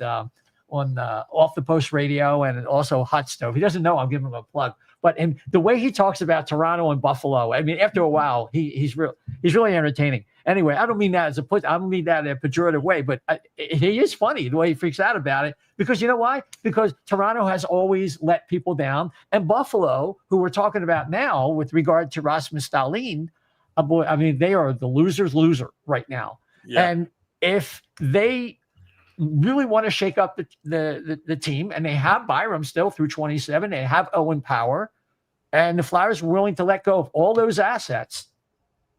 on Off the Post Radio and also Hot Stove. He doesn't know I'm giving him a plug, but in the way he talks about Toronto and Buffalo, I mean, after a while, he's really entertaining. Anyway, I don't mean that I don't mean that in a pejorative way, but he is funny the way he freaks out about it, because you know why? Because Toronto has always let people down, and Buffalo, who we're talking about now with regard to Rasmus Dahlin, I mean, they are the loser's loser right now. Yeah. And if they really want to shake up the team, and they have Byram still through 27, they have Owen Power, and the Flyers are willing to let go of all those assets,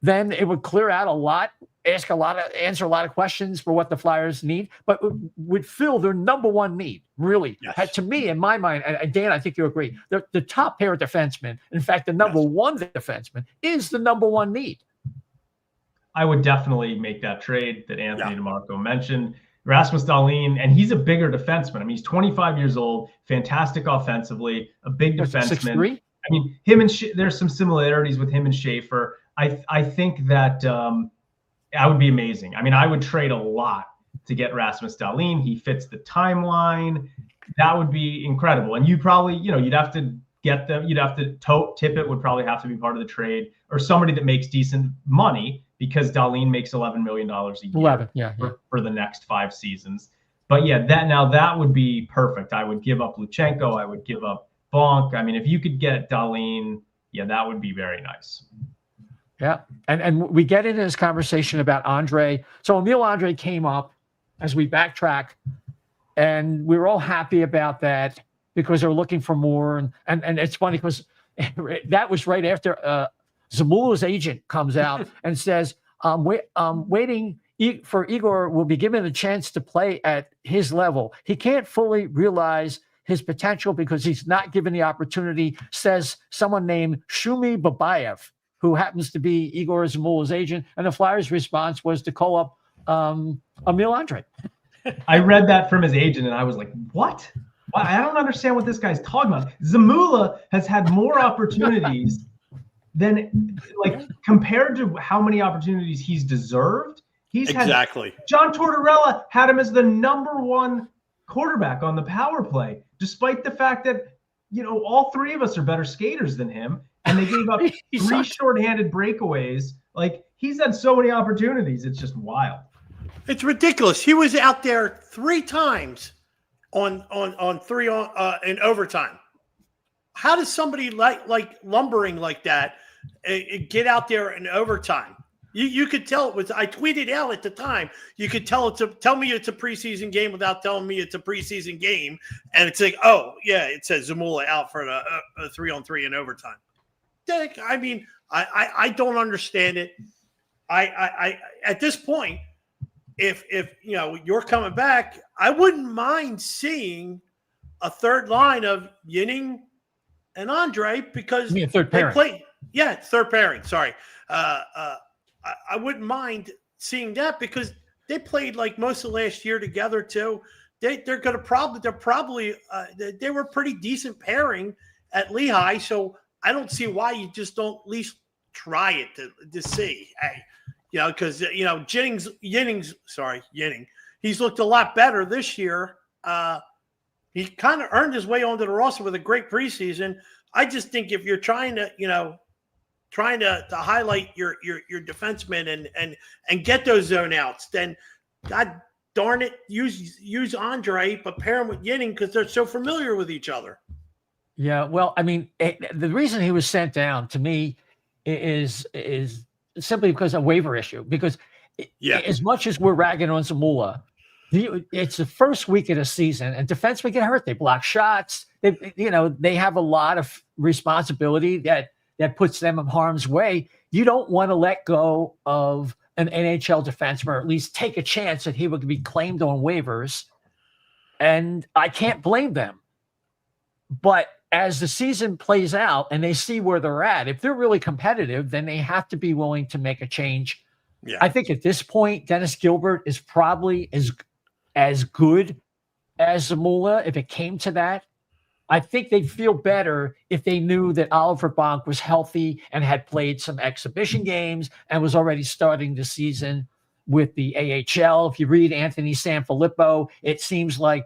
then it would clear out a lot, answer a lot of questions for what the Flyers need, but would fill their number 1 need, really. Yes. To me, in my mind, and Dan, I think you agree, the top pair of defensemen, in fact, the number 1 defenseman, is the number 1 need. I would definitely make that trade that Anthony DeMarco mentioned. Rasmus Dahlin, and he's a bigger defenseman. I mean, he's 25 years old, fantastic offensively, a big defenseman. 6'3"? I mean, there's some similarities with him and Schaefer. I think that that would be amazing. I mean, I would trade a lot to get Rasmus Dahlin. He fits the timeline. That would be incredible. And you probably, you'd have to get them. You'd have to Tippett would probably have to be part of the trade, or somebody that makes decent money, because Dahlin makes $11 million a year for the next 5 seasons. But yeah, that would be perfect. I would give up Lachenko. I would give up Bonk. I mean, if you could get Dahlin, that would be very nice. Yeah. And we get into this conversation about Andrae. So Emil Andrae came up as we backtrack, and we were all happy about that because they're looking for more. And it's funny because that was right after Zamula's agent comes out and says, waiting for Igor will be given a chance to play at his level. He can't fully realize his potential because he's not given the opportunity, says someone named Shumi Babayev, who happens to be Igor Zamula's agent. And the Flyers' response was to call up Emil Andrae. I read that from his agent, and I was like, what? I don't understand what this guy's talking about. Zamula has had more opportunities than, compared to how many opportunities he's deserved. He's exactly. John Tortorella had him as the number 1 quarterback on the power play, despite the fact that, all 3 of us are better skaters than him. And they gave up 3 shorthanded breakaways. He's had so many opportunities. It's just wild. It's ridiculous. He was out there 3 times on 3 in overtime. How does somebody like lumbering like that get out there in overtime? You could tell it was. I tweeted out at the time. You could tell tell me it's a preseason game without telling me it's a preseason game, and it's like, oh yeah, it says Zamula out for a 3-on-3 in overtime. I mean, I don't understand it. I at this point, if you're coming back, I wouldn't mind seeing a third line of Yinning and Andrae, because third pairing. Yeah, third pairing. Sorry. I wouldn't mind seeing that because they played like most of last year together too. They were a pretty decent pairing at Lehigh. So I don't see why you just don't at least try it to see. Hey, because Yinning, he's looked a lot better this year. He kind of earned his way onto the roster with a great preseason. I just think if you're trying to highlight your defensemen and get those zone outs, then God darn it, use Andrae, but pair him with Yinning because they're so familiar with each other. Yeah, well, I mean, the reason he was sent down to me is simply because of a waiver issue. Because as much as we're ragging on Zamula, it's the first week of the season, and defensemen get hurt. They block shots. They have a lot of responsibility that puts them in harm's way. You don't want to let go of an NHL defenseman, or at least take a chance that he would be claimed on waivers. And I can't blame them. But as the season plays out and they see where they're at, if they're really competitive, then they have to be willing to make a change. Yeah. I think at this point, Dennis Gilbert is probably as good as Zamula if it came to that. I think they'd feel better if they knew that Oliver Bonk was healthy and had played some exhibition games and was already starting the season with the AHL. If you read Anthony Sanfilippo, it seems like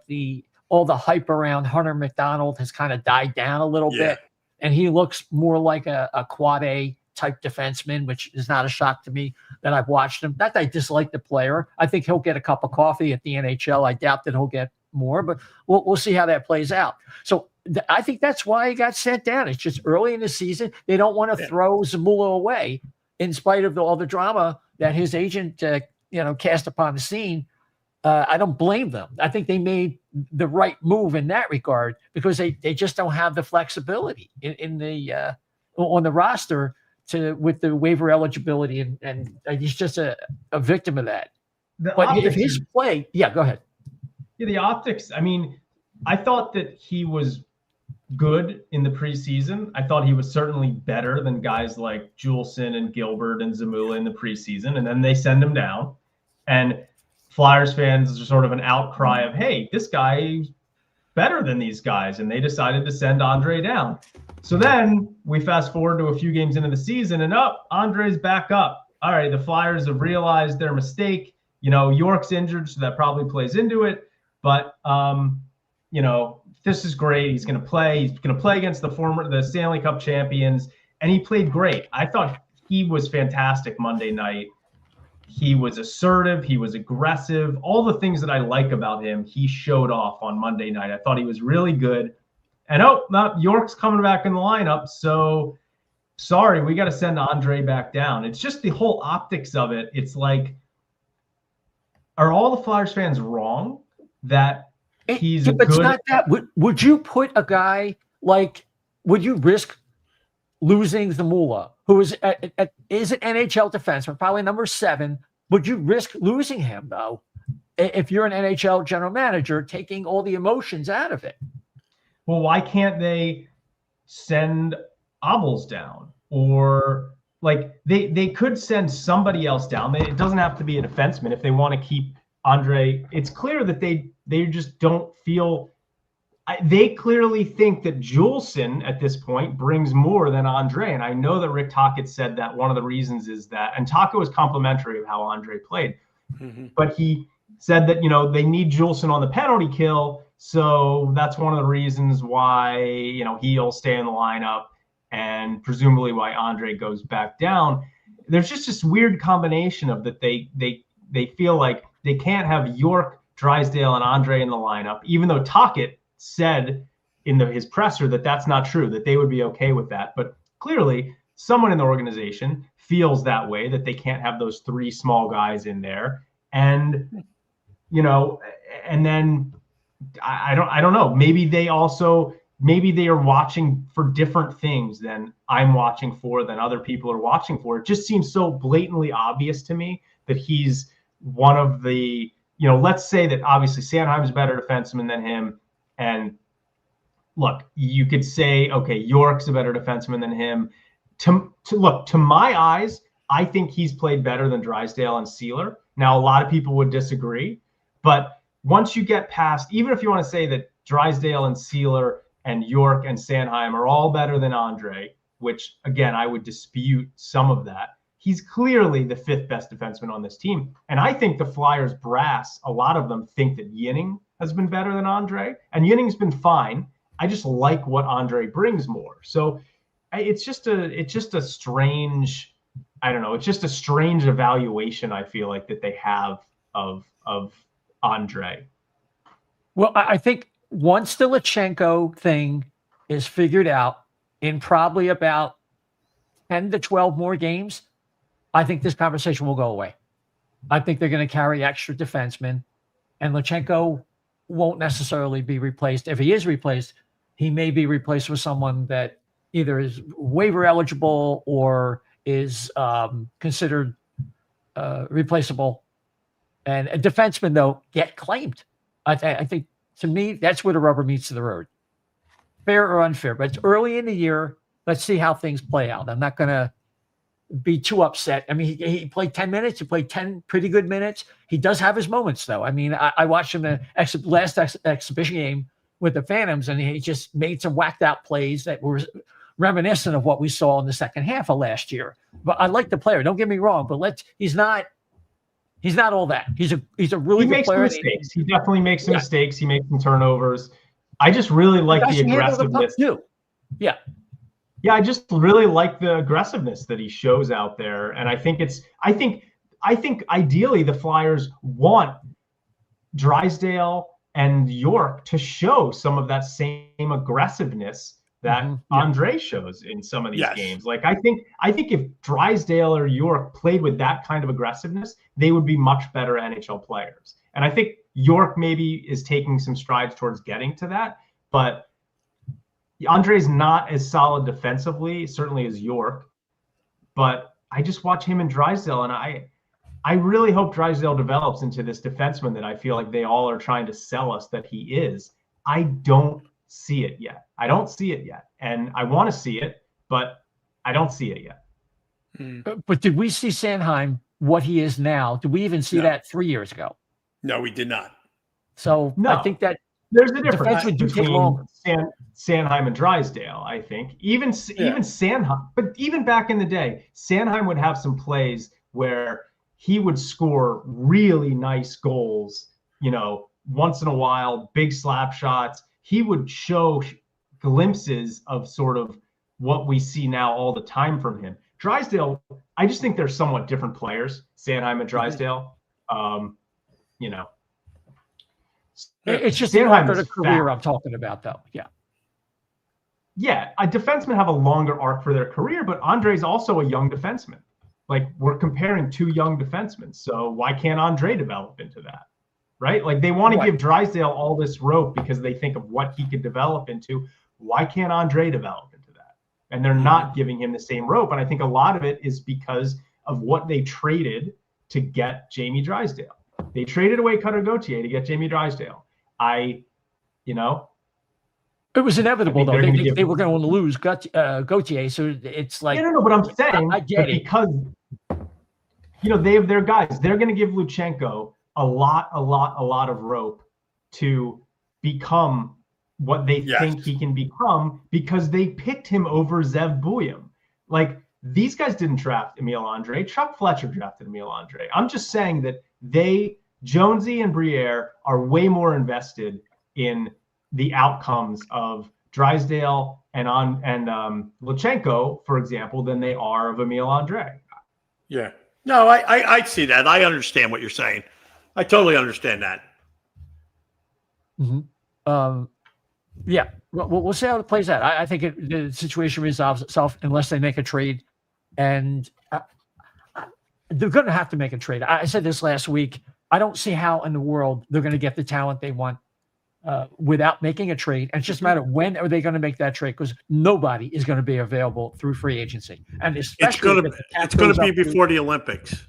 all the hype around Hunter McDonald has kind of died down a little bit, and he looks more like a quad A type defenseman, which is not a shock to me that I've watched him. Not that I dislike the player. I think he'll get a cup of coffee at the NHL. I doubt that he'll get more, but we'll see how that plays out. So I think that's why he got sent down. It's just early in the season. They don't want to throw Zamula away in spite of all the drama that his agent, cast upon the scene. I don't blame them. I think they made the right move in that regard because they just don't have the flexibility in the on the roster with the waiver eligibility, and he's just a victim of that. But if his play, go ahead. Yeah, the optics. I mean, I thought that he was good in the preseason. I thought he was certainly better than guys like Juleson and Gilbert and Zamula in the preseason, and then they send him down, and Flyers fans are sort of an outcry of, hey, this guy's better than these guys, and they decided to send Andrae down. So then we fast forward to a few games into the season, and Andre's back up. All right, the Flyers have realized their mistake. York's injured, so that probably plays into it. But this is great. He's going to play. He's going to play against the Stanley Cup champions, and he played great. I thought he was fantastic Monday night. He was assertive. He was aggressive. All the things that I like about him, he showed off on Monday night. I thought he was really good. And York's coming back in the lineup. So sorry, we got to send Andrae back down. It's just the whole optics of it. It's like, are all the Flyers fans wrong that he's a good? It's not that. Would you put a guy like? Would you risk losing Zamula, who is an NHL defenseman, probably number 7? Would you risk losing him though, if you're an NHL general manager, taking all the emotions out of it? Well, why can't they send Obels down? Or like they could send somebody else down. It doesn't have to be a defenseman if they want to keep Andrae. It's clear that they just don't feel. They clearly think that Juleson at this point brings more than Andrae. And I know that Rick Tocchet said that one of the reasons is that, and Tocchet was complimentary of how Andrae played, but he said that, they need Juleson on the penalty kill. So that's one of the reasons why, he'll stay in the lineup and presumably why Andrae goes back down. There's just this weird combination of that they feel like they can't have York, Drysdale, and Andrae in the lineup, even though Tocchet said in his presser that that's not true, that they would be okay with that. But clearly someone in the organization feels that way, that they can't have those 3 small guys in there. And, and then I don't know, maybe they are watching for different things than I'm watching for, than other people are watching for. It just seems so blatantly obvious to me that he's one of the, let's say that obviously Sanheim's a better defenseman than him. And look, you could say, okay, York's a better defenseman than him. to my eyes, I think he's played better than Drysdale and Sealer. Now, a lot of people would disagree, but once you get past, even if you want to say that Drysdale and Sealer and York and Sanheim are all better than Andrae, which again, I would dispute some of that. He's clearly the 5th best defenseman on this team. And I think the Flyers brass, a lot of them think that Yinning has been better than Andrae, and Yinning's been fine. I just like what Andrae brings more. So it's just a strange, I don't know. It's just a strange evaluation, I feel like, that they have of Andrae. Well, I think once the Lutsenko thing is figured out in probably about 10 to 12 more games, I think this conversation will go away. I think they're going to carry extra defensemen, and Lutsenko won't necessarily be replaced. If he is replaced, he may be replaced with someone that either is waiver eligible or is considered replaceable. And a defenseman, though, get claimed. I think, to me, that's where the rubber meets the road. Fair or unfair, but it's early in the year. Let's see how things play out. I'm not going to be too upset. I mean, he played 10 minutes. He played 10 pretty good minutes. He does have his moments, though. I mean, I watched him the last exhibition game with the Phantoms, and he just made some whacked out plays that were reminiscent of what we saw in the second half of last year. But I like the player. Don't get me wrong, but he's not all that. He's a really good player. He makes some mistakes. He definitely makes some mistakes. He makes some turnovers. I just really like the aggressiveness. Yeah. Yeah, I just really like the aggressiveness that he shows out there. And I think ideally the Flyers want Drysdale and York to show some of that same aggressiveness that Andrae shows in some of these games. Like, I think if Drysdale or York played with that kind of aggressiveness, they would be much better NHL players. And I think York maybe is taking some strides towards getting to that, but Andre's not as solid defensively, certainly as York, but I just watch him and Drysdale, and I really hope Drysdale develops into this defenseman that I feel like they all are trying to sell us that he is. I don't see it yet. And I want to see it, but I don't see it yet. But did we see Sanheim what he is now? Did we even see that 3 years ago? No, we did not. So I think that there's a difference between Sanheim and Drysdale, I think. Even Sanheim, but even back in the day, Sanheim would have some plays where he would score really nice goals, once in a while, big slap shots. He would show glimpses of sort of what we see now all the time from him. Drysdale, I just think they're somewhat different players, Sanheim and Drysdale. It's just the arc of the career I'm talking about, though. Yeah, defensemen have a longer arc for their career, but Andre's also a young defenseman. Like, we're comparing two young defensemen, so why can't Andrae develop into that, right? Like, they want to give Drysdale all this rope because they think of what he could develop into. Why can't Andrae develop into that? And they're not giving him the same rope, and I think a lot of it is because of what they traded to get Jamie Drysdale. They traded away Cutter Gauthier to get Jamie Drysdale. It was inevitable, though. They were going to lose Gauthier, so it's like... No, but I'm saying I get it. Because, they have their guys. They're going to give Lutsenko a lot of rope to become what they think he can become because they picked him over Zev Buium. Like, these guys didn't draft Emil Andrae. Chuck Fletcher drafted Emil Andrae. I'm just saying that Jonesy and Briere are way more invested in the outcomes of Drysdale and Lutsenko, for example, than they are of Emil Andrae. Yeah. No, I see that. I understand what you're saying. I totally understand that. Mm-hmm. Yeah. We'll see how it plays out. I think the situation resolves itself unless they make a trade. And they're going to have to make a trade. I said this last week. I don't see how in the world they're going to get the talent they want without making a trade. And it's just a matter of when are they going to make that trade, because nobody is going to be available through free agency. And especially it's going to be before the Olympics.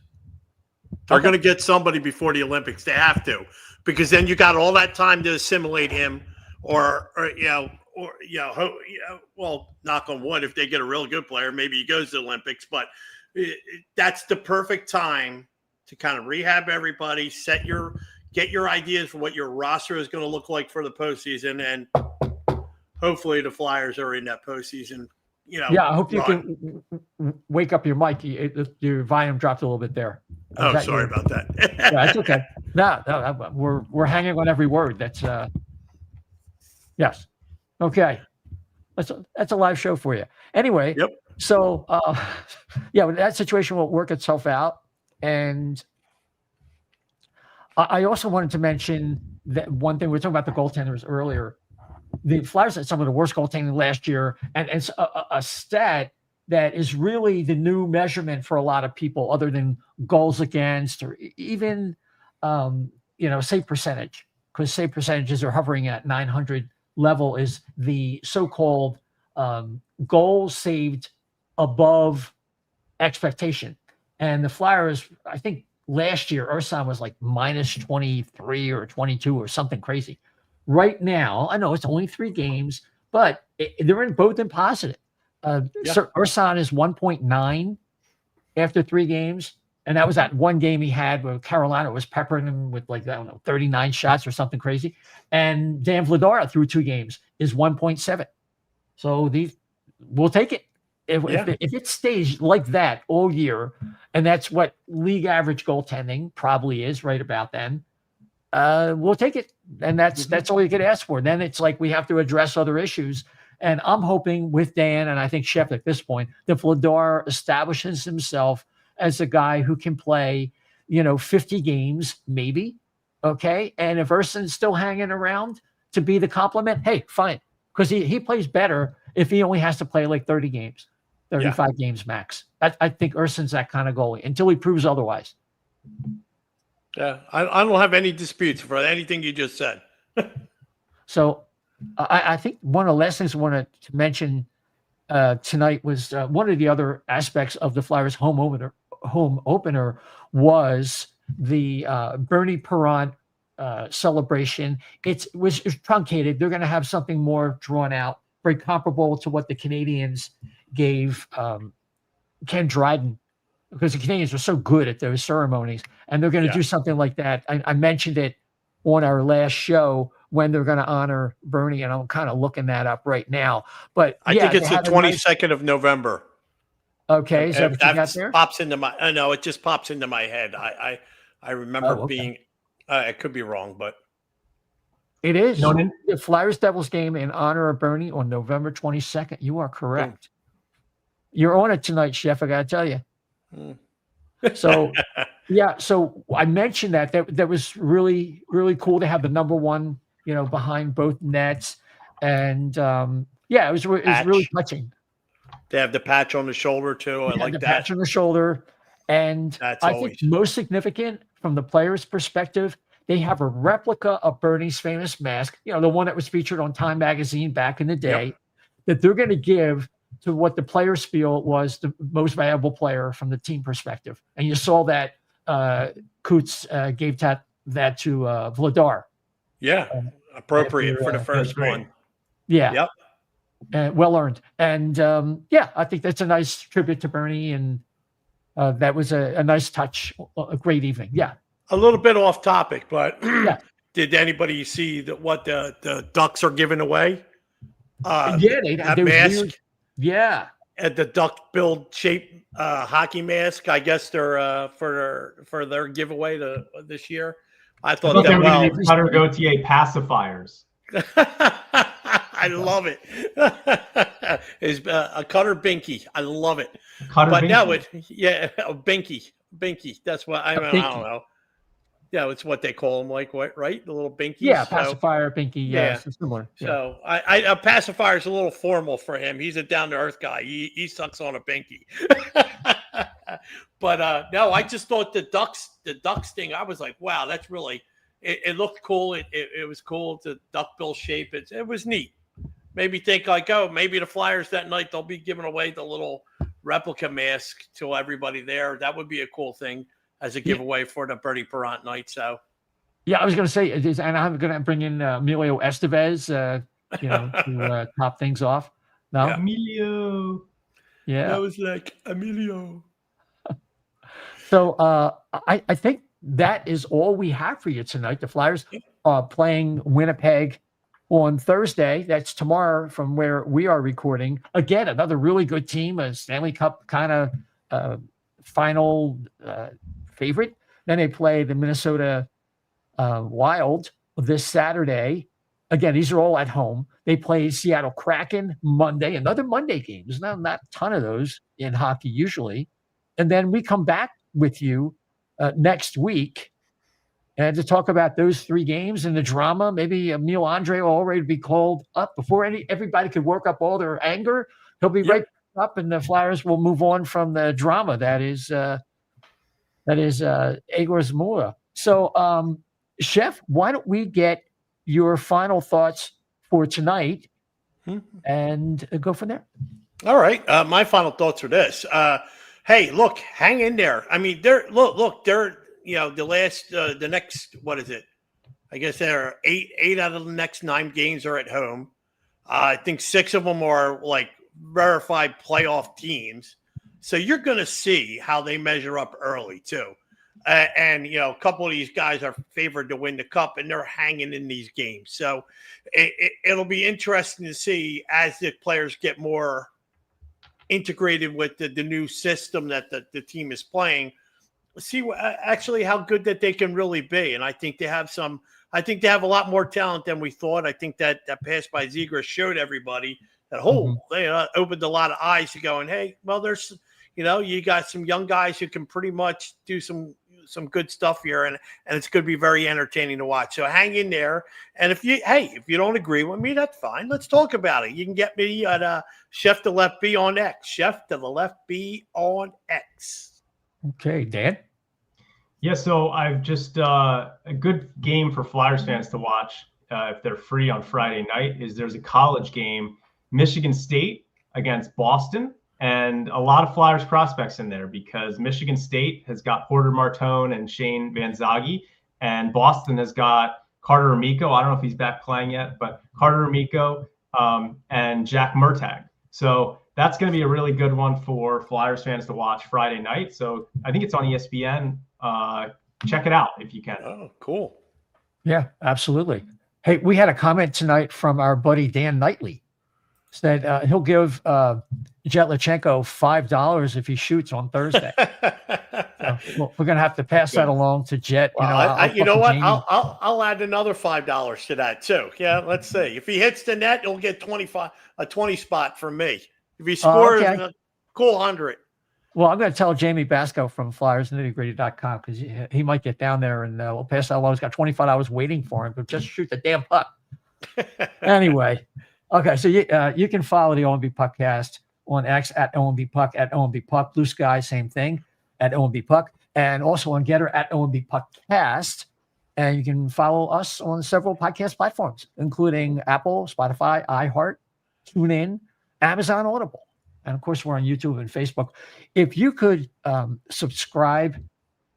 They're going to get somebody before the Olympics. They have to, because then you got all that time to assimilate him or or well, knock on wood, if they get a real good player, maybe he goes to the Olympics. But that's the perfect time to kind of rehab everybody, get your ideas for what your roster is going to look like for the postseason, and hopefully the Flyers are in that postseason. Yeah, I hope you can wake up your mic. Your volume dropped a little bit there. Sorry about that. Yeah, that's okay. No, we're hanging on every word. That's yes. Okay. That's a live show for you. Anyway. Yep. So that situation will work itself out. And I also wanted to mention that one thing. We were talking about the goaltenders earlier. The Flyers had some of the worst goaltending last year, and it's a stat that is really the new measurement for a lot of people, other than goals against or even save percentage, because save percentages are hovering at 900 level, is the so-called goals saved above expectation. And the Flyers, I think last year, Ursan was like minus 23 or 22 or something crazy. Right now, I know it's only 3 games, but they're both in positive. Ursan is 1.9 after 3 games. And that was that one game he had where Carolina was peppering him with 39 shots or something crazy. And Dan Vladar through 2 games is 1.7. So we'll take it. If it stays like that all year, and that's what league average goaltending probably is right about then, we'll take it. And that's all you could ask for. Then it's like we have to address other issues. And I'm hoping with Dan, and I think Shep at this point, that Vladar establishes himself as a guy who can play, 50 games, maybe. Okay. And if Ursan's still hanging around to be the complement, hey, fine. Because he plays better if he only has to play like 30 games, 35 games max. I think Ursan's that kind of goalie until he proves otherwise. Yeah, I don't have any disputes for anything you just said. So I think one of the last things I wanted to mention tonight was one of the other aspects of the Flyers home opener was the Bernie Perrant celebration. It was truncated. They're going to have something more drawn out, very comparable to what the Canadians gave Ken Dryden, because the Canadians are so good at those ceremonies, and they're going to do something like that. I mentioned it on our last show when they're going to honor Bernie, and I'm kind of looking that up right now. But I think it's the 22nd of November. Okay, so that pops into my. I know it just pops into my head. I remember being. It could be wrong, but it is the Flyers Devils game in honor of Bernie on November 22nd. You are correct. You're on it tonight, Chef. I got to tell you. So, so I mentioned that was really, really cool to have the number 1, behind both nets. And it was really touching. They have the patch on the shoulder too. I like the that. Patch on the shoulder. And I think most significant from the player's perspective, they have a replica of Bernie's famous mask, the one that was featured on Time Magazine back in the day, that they're going to give to what the players feel was the most valuable player from the team perspective. And you saw that Coots gave that to Vladar. Yeah, appropriate for the first one. Yeah. Yep. Well earned. And I think that's a nice tribute to Bernie. And that was a nice touch, a great evening. Yeah. A little bit off topic, but did anybody see what the Ducks are giving away? That mask. Weird. Yeah. At the duck-billed shape hockey mask, I guess they're for their giveaway this year. I thought they were going to be Cutter Gauthier pacifiers. I love it. Is a Cutter Binky. I love it. Cutter but Binky. now Binky. That's what I don't know. Yeah, it's what they call them, right? The little binkies. Yeah, pacifier, binky. Yeah, similar. Yeah. So a pacifier is a little formal for him. He's a down to earth guy. He sucks on a binky. But no, I just thought the Ducks thing. I was like, wow, that's really. It looked cool. It was cool. The duckbill shape. It was neat. Made me think maybe the Flyers that night they'll be giving away the little replica mask to everybody there. That would be a cool thing as a giveaway for the Bernie Perrant night. So, I was going to say, and I'm going to bring in Emilio Estevez to top things off. No, Yeah. Emilio. yeah. That was like Emilio. So I think that is all we have for you tonight. The Flyers are playing Winnipeg on Thursday. That's tomorrow from where we are recording. Again, another really good team, a Stanley Cup kind of final favorite. Then they play the Minnesota Wild this Saturday. Again, these are all at home. They play Seattle Kraken Monday, another Monday game. There's not a ton of those in hockey usually. And then we come back with you next week and to talk about those 3 games and the drama. Maybe Emil Andrae will already be called up before everybody could work up all their anger. He'll be right up, and the Flyers will move on from the drama that is Igor Zamula. So, Chef, why don't we get your final thoughts for tonight and go from there? All right. My final thoughts are this. Hey, look, hang in there. I mean, they're the next, what is it? I guess there are eight out of the next 9 games are at home. I think 6 of them are like verified playoff teams. So you're going to see how they measure up early too. And a couple of these guys are favored to win the cup, and they're hanging in these games. So it'll be interesting to see as the players get more integrated with the new system that the team is playing, see actually how good that they can really be. And I think they have a lot more talent than we thought. I think that pass by Zegras showed everybody that they opened a lot of eyes to going, hey, well, there's, you got some young guys who can pretty much do some good stuff here, and it's going to be very entertaining to watch. So hang in there. And if you don't agree with me, that's fine. Let's talk about it. You can get me at Chef to Left B on X. Chef to the Left B on X. Okay, Dan. Yeah, so I've just a good game for Flyers fans to watch if they're free on Friday night is there's a college game, Michigan State against Boston. And a lot of Flyers prospects in there because Michigan State has got Porter Martone and Shane Van Zage, and Boston has got Carter Amico. I don't know if he's back playing yet, but Carter Amico and Jack Murtagh. So that's going to be a really good one for Flyers fans to watch Friday night. So I think it's on ESPN. Check it out if you can. Oh, cool. Yeah, absolutely. Hey, we had a comment tonight from our buddy Dan Knightley. Said he'll give Jetlachenko $5 if he shoots on Thursday. So we're gonna have to pass that along to Jet. Well, you know what? I'll add another $5 to that too. Yeah, let's see. If he hits the net, he'll get a 20 spot from me. If he scores, a cool 100. Well, I'm going to tell Jamie Basco from FlyersNittyGritty.com because he might get down there and we'll pass that along. He's got $25 waiting for him, but just shoot the damn puck. Anyway. Okay, so you can follow the O&B Puckcast on X at O&B Puck, at O&B Puck. Bluesky, same thing, at O&B Puck. And also on GETTR at O&B Puckcast. And you can follow us on several podcast platforms, including Apple, Spotify, iHeart, TuneIn, Amazon Audible. And, of course, we're on YouTube and Facebook. If you could subscribe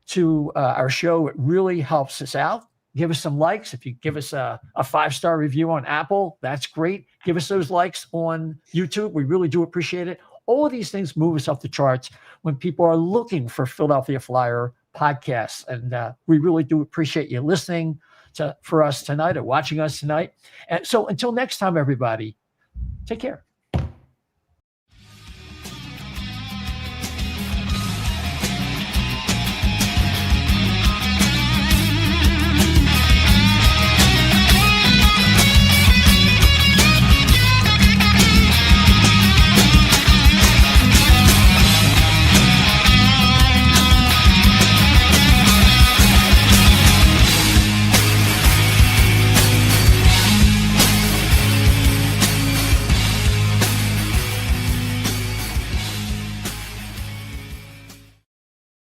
to our show, it really helps us out. Give us some likes. If you give us a 5-star review on Apple, that's great. Give us those likes on YouTube. We really do appreciate it. All of these things move us up the charts when people are looking for Philadelphia Flyer podcasts. And we really do appreciate you listening for us tonight or watching us tonight. And so until next time, everybody, take care.